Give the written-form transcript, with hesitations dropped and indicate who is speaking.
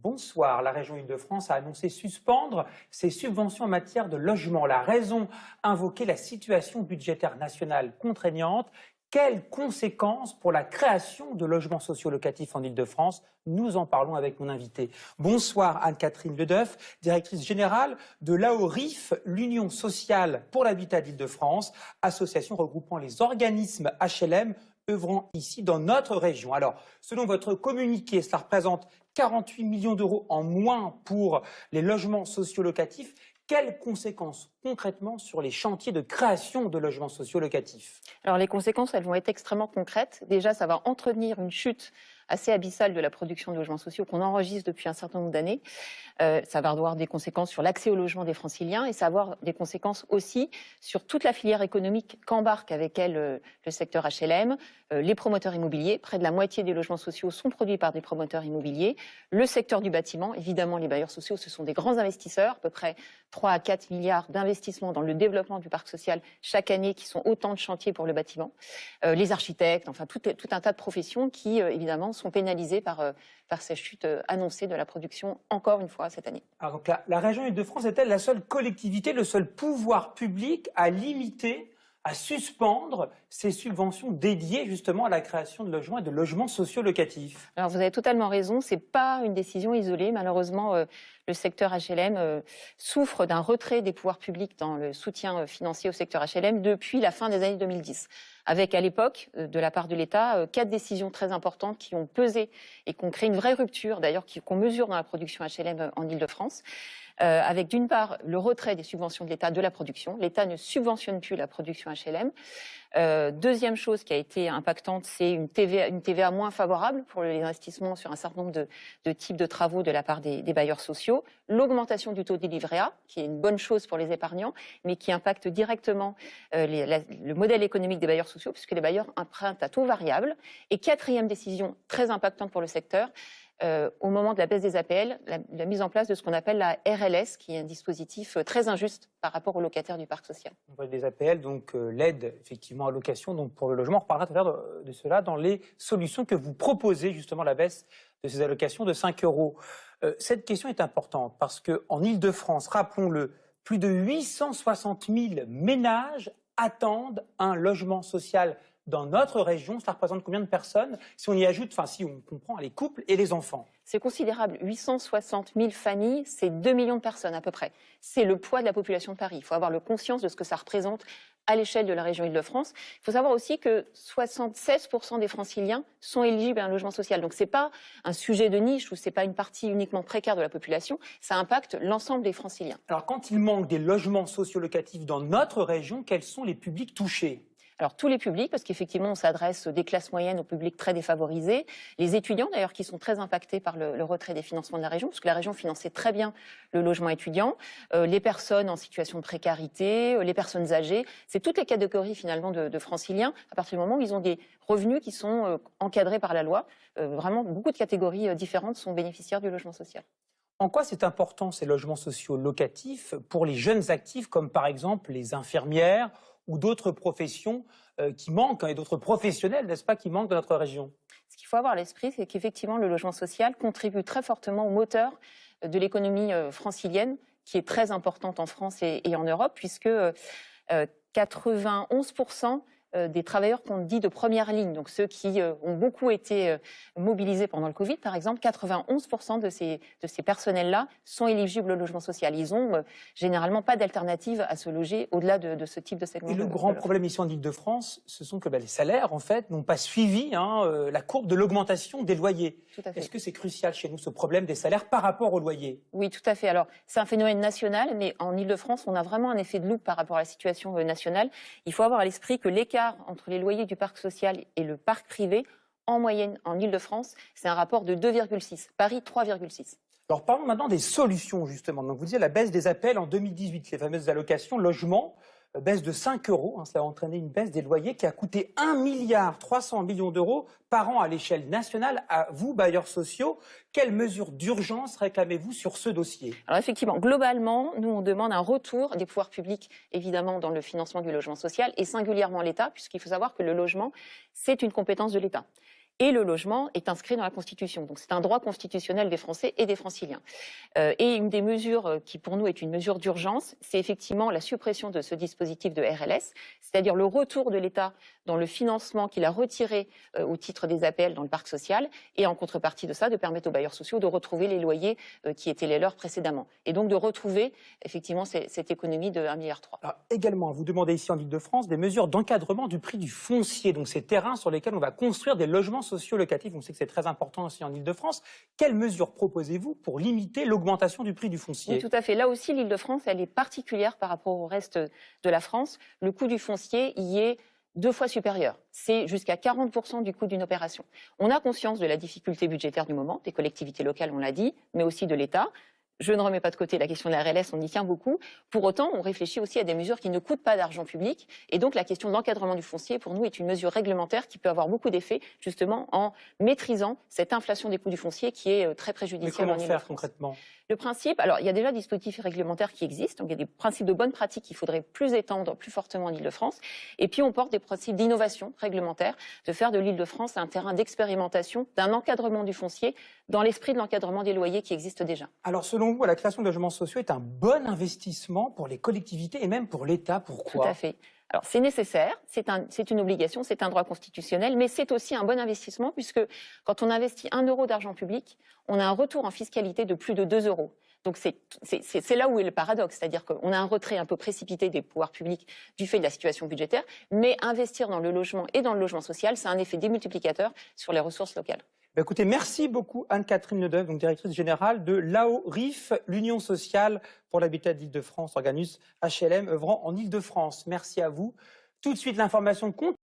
Speaker 1: Bonsoir. La région Île-de-France a annoncé suspendre ses subventions en matière de logement. La raison, invoquer la situation budgétaire nationale contraignante. Quelles conséquences pour la création de logements sociaux locatifs en Île-de-France? Nous en parlons avec mon invité. Bonsoir Anne-Catherine Ledeuf, directrice générale de l'AORIF, l'Union sociale pour l'habitat d'Île-de-France, association regroupant les organismes HLM œuvrant ici dans notre région. Alors, selon votre communiqué, cela représente 48 millions d'euros en moins pour les logements sociaux locatifs. Quelles conséquences concrètement sur les chantiers de création de logements sociaux locatifs?
Speaker 2: Alors les conséquences, elles vont être extrêmement concrètes. Déjà, ça va entretenir une chute assez abyssale de la production de logements sociaux qu'on enregistre depuis un certain nombre d'années. Ça va avoir des conséquences sur l'accès au logement des franciliens et ça va avoir des conséquences aussi sur toute la filière économique qu'embarque avec elle le secteur HLM, les promoteurs immobiliers. Près de la moitié des logements sociaux sont produits par des promoteurs immobiliers. Le secteur du bâtiment, évidemment, les bailleurs sociaux, ce sont des grands investisseurs, à peu près 3 à 4 milliards d'investissements dans le développement du parc social chaque année, qui sont autant de chantiers pour le bâtiment. Les architectes, enfin tout un tas de professions qui, évidemment, sont pénalisées par ces chutes annoncées de la production, encore une fois, cette année.
Speaker 1: Alors donc la région Île-de-France est-elle la seule collectivité, le seul pouvoir public à limiter, à suspendre ces subventions dédiées justement à la création de logements et de logements sociaux locatifs?
Speaker 2: Alors vous avez totalement raison, ce n'est pas une décision isolée. Malheureusement, le secteur HLM souffre d'un retrait des pouvoirs publics dans le soutien financier au secteur HLM depuis la fin des années 2010. Avec à l'époque, de la part de l'État, 4 décisions très importantes qui ont pesé et qui ont créé une vraie rupture, d'ailleurs qu'on mesure dans la production HLM en Île-de-France. Avec d'une part le retrait des subventions de l'État de la production. L'État ne subventionne plus la production HLM. Deuxième chose qui a été impactante, c'est une TVA moins favorable pour les investissements sur un certain nombre de types de travaux de la part des bailleurs sociaux. L'augmentation du taux des livrets A, qui est une bonne chose pour les épargnants, mais qui impacte directement le modèle économique des bailleurs sociaux, puisque les bailleurs empruntent à taux variable. Et quatrième décision très impactante pour le secteur, au moment de la baisse des APL, la mise en place de ce qu'on appelle la RLS, qui est un dispositif très injuste par rapport aux locataires du parc social.
Speaker 1: On parle des APL, donc l'aide effectivement à location, donc pour le logement. On reparlera tout à l'heure de cela dans les solutions que vous proposez, justement la baisse de ces allocations de 5 euros. Cette question est importante parce qu'en Île-de-France, rappelons-le, plus de 860 000 ménages attendent un logement social dans notre région. Cela représente combien de personnes si on y ajoute, enfin si on comprend les couples et les enfants?
Speaker 2: C'est considérable. 860 000 familles, c'est 2 millions de personnes à peu près. C'est le poids de la population de Paris. Il faut avoir conscience de ce que ça représente à l'échelle de la région Île-de-France. Il faut savoir aussi que 76% des franciliens sont éligibles à un logement social. Donc ce n'est pas un sujet de niche ou ce n'est pas une partie uniquement précaire de la population. Ça impacte l'ensemble des franciliens.
Speaker 1: Alors quand il manque des logements sociaux locatifs dans notre région, quels sont les publics touchés?
Speaker 2: Alors tous les publics, parce qu'effectivement on s'adresse des classes moyennes aux publics très défavorisés, les étudiants d'ailleurs qui sont très impactés par le retrait des financements de la région, parce que la région finançait très bien le logement étudiant, les personnes en situation de précarité, les personnes âgées, c'est toutes les catégories finalement de franciliens, à partir du moment où ils ont des revenus qui sont encadrés par la loi. Vraiment beaucoup de catégories différentes sont bénéficiaires du logement social.
Speaker 1: En quoi c'est important ces logements sociaux locatifs pour les jeunes actifs comme par exemple les infirmières ou d'autres professions qui manquent, et d'autres professionnels, n'est-ce pas, qui manquent dans notre région?
Speaker 2: Ce qu'il faut avoir à l'esprit, c'est qu'effectivement, le logement social contribue très fortement au moteur de l'économie francilienne, qui est très importante en France et en Europe, puisque 91% des travailleurs qu'on dit de première ligne, donc ceux qui ont beaucoup été mobilisés pendant le Covid, par exemple, 91% de ces personnels-là sont éligibles au logement social. Ils n'ont généralement pas d'alternative à se loger au-delà de ce type de segment.
Speaker 1: Et le grand problème ici en Île-de-France, ce sont que les salaires, en fait, n'ont pas suivi la courbe de l'augmentation des loyers. Est-ce que c'est crucial chez nous, ce problème des salaires par rapport aux loyers?
Speaker 2: Oui, tout à fait. Alors, c'est un phénomène national, mais en Île-de-France, on a vraiment un effet de loupe par rapport à la situation nationale. Il faut avoir à l'esprit que l'écart entre les loyers du parc social et le parc privé, en moyenne en Île-de-France, c'est un rapport de 2,6. Paris, 3,6.
Speaker 1: Alors parlons maintenant des solutions justement. Donc vous disiez la baisse des APL en 2018, les fameuses allocations logement, baisse de 5 euros. Cela a entraîné une baisse des loyers qui a coûté 1,3 milliard d'euros par an à l'échelle nationale. À vous, bailleurs sociaux, quelles mesures d'urgence réclamez-vous sur ce dossier?
Speaker 2: Alors effectivement, globalement, nous on demande un retour des pouvoirs publics, évidemment, dans le financement du logement social et singulièrement l'État, puisqu'il faut savoir que le logement, c'est une compétence de l'État. Et le logement est inscrit dans la Constitution. Donc c'est un droit constitutionnel des Français et des Franciliens. Et une des mesures qui pour nous est une mesure d'urgence, c'est effectivement la suppression de ce dispositif de RLS, c'est-à-dire le retour de l'État dans le financement qu'il a retiré au titre des APL dans le parc social, et en contrepartie de ça, de permettre aux bailleurs sociaux de retrouver les loyers qui étaient les leurs précédemment. Et donc de retrouver effectivement cette économie de 1,3 milliard.
Speaker 1: Alors, également, vous demandez ici en Ile-de-France des mesures d'encadrement du prix du foncier, donc ces terrains sur lesquels on va construire des logements sociaux locatifs. On sait que c'est très important aussi en Ile-de-France. Quelles mesures proposez-vous pour limiter l'augmentation du prix du foncier?
Speaker 2: Oui, tout à fait. Là aussi, l'Île-de-France, elle est particulière par rapport au reste de la France. Le coût du foncier y est 2 fois supérieur. C'est jusqu'à 40% du coût d'une opération. On a conscience de la difficulté budgétaire du moment, des collectivités locales, on l'a dit, mais aussi de l'État. Je ne remets pas de côté la question de la RLS, on y tient beaucoup. Pour autant, on réfléchit aussi à des mesures qui ne coûtent pas d'argent public. Et donc, la question de l'encadrement du foncier, pour nous, est une mesure réglementaire qui peut avoir beaucoup d'effets, justement, en maîtrisant cette inflation des coûts du foncier qui est très préjudiciable.
Speaker 1: Mais comment faire concrètement?
Speaker 2: Le principe, alors il y a déjà des dispositifs réglementaires qui existent, donc il y a des principes de bonne pratique qu'il faudrait plus étendre, plus fortement en Ile-de-France. Et puis on porte des principes d'innovation réglementaire, de faire de l'Île-de-France un terrain d'expérimentation, d'un encadrement du foncier, dans l'esprit de l'encadrement des loyers qui existe déjà.
Speaker 1: Alors selon vous, la création de logements sociaux est un bon investissement pour les collectivités et même pour l'État. Pourquoi?
Speaker 2: Tout à fait. Alors c'est nécessaire, c'est une obligation, c'est un droit constitutionnel, mais c'est aussi un bon investissement puisque quand on investit 1 euro d'argent public, on a un retour en fiscalité de plus de 2 euros. Donc c'est là où est le paradoxe, c'est-à-dire qu'on a un retrait un peu précipité des pouvoirs publics du fait de la situation budgétaire, mais investir dans le logement et dans le logement social, c'est un effet démultiplicateur sur les ressources locales.
Speaker 1: Écoutez, merci beaucoup Anne-Catherine Ledeuil, donc directrice générale de l'AO-RIF, l'Union sociale pour l'habitat d'Île-de-France, organisme HLM œuvrant en Île-de-France. Merci à vous. Tout de suite, l'information compte.